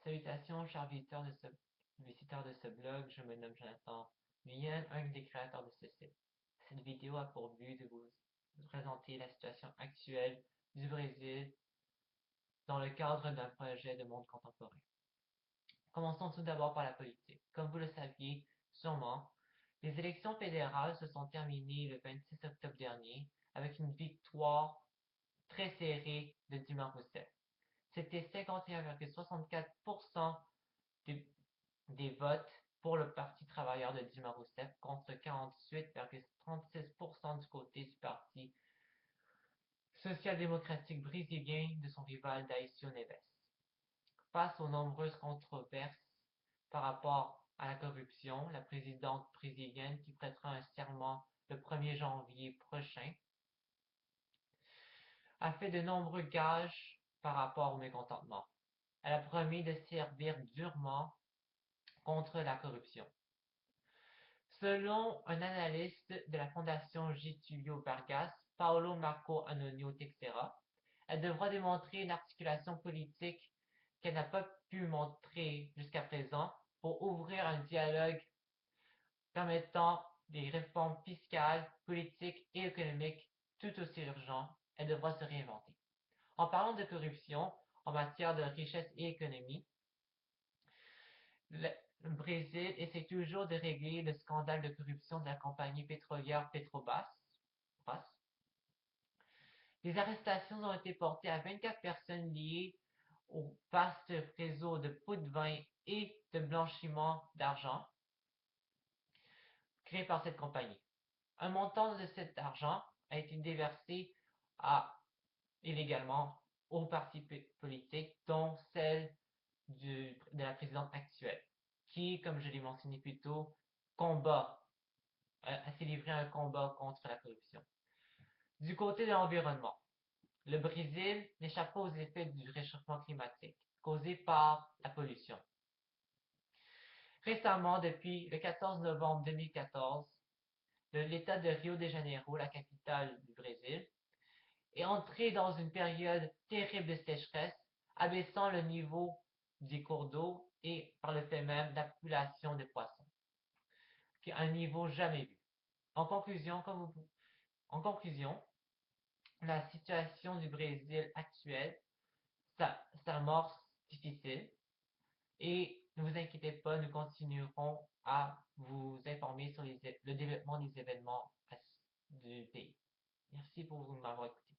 Salutations, chers visiteurs de ce blog, je me nomme Jonathan Nguyen, un des créateurs de ce site. Cette vidéo a pour but de vous présenter la situation actuelle du Brésil dans le cadre d'un projet de monde contemporain. Commençons tout d'abord par la politique. Comme vous le saviez sûrement, les élections fédérales se sont terminées le 26 octobre dernier avec une victoire très serrée de Dilma Rousseff. C'était 51,64% des, des votes pour le Parti travailleur de Dilma Rousseff contre 48,36% du côté du Parti social-démocratique brésilien de son rival Dacio Neves. Face aux nombreuses controverses par rapport à la corruption, la présidente brésilienne, qui prêtera un serment le 1er janvier prochain, a fait de nombreux gages par rapport au mécontentement. Elle a promis de servir durement contre la corruption. Selon un analyste de la fondation Getúlio Vargas, Paulo Marco Antonio Teixeira, elle devra démontrer une articulation politique qu'elle n'a pas pu montrer jusqu'à présent pour ouvrir un dialogue permettant des réformes fiscales, politiques et économiques tout aussi urgentes. Elle devra se réinventer. En parlant de corruption en matière de richesse et économie, le Brésil essaie toujours de régler le scandale de corruption de la compagnie pétrolière Petrobras. Les arrestations ont été portées à 24 personnes liées au vaste réseau de pots de vin et de blanchiment d'argent créé par cette compagnie. Un montant de cet argent a été déversé illégalement aux partis politiques, dont celle de la présidente actuelle, qui, comme je l'ai mentionné plus tôt, s'est livré un combat contre la corruption. Du côté de l'environnement, le Brésil n'échappe pas aux effets du réchauffement climatique causé par la pollution. Récemment, depuis le 14 novembre 2014, l'État de Rio de Janeiro, la capitale du Brésil, est entré dans une période terrible de sécheresse, abaissant le niveau des cours d'eau et par le fait même la population des poissons, qui est à un niveau jamais vu. En conclusion, en conclusion, la situation du Brésil actuelle s'amorce difficile et ne vous inquiétez pas, nous continuerons à vous informer sur le développement des événements du pays. Merci pour m'avoir écouté.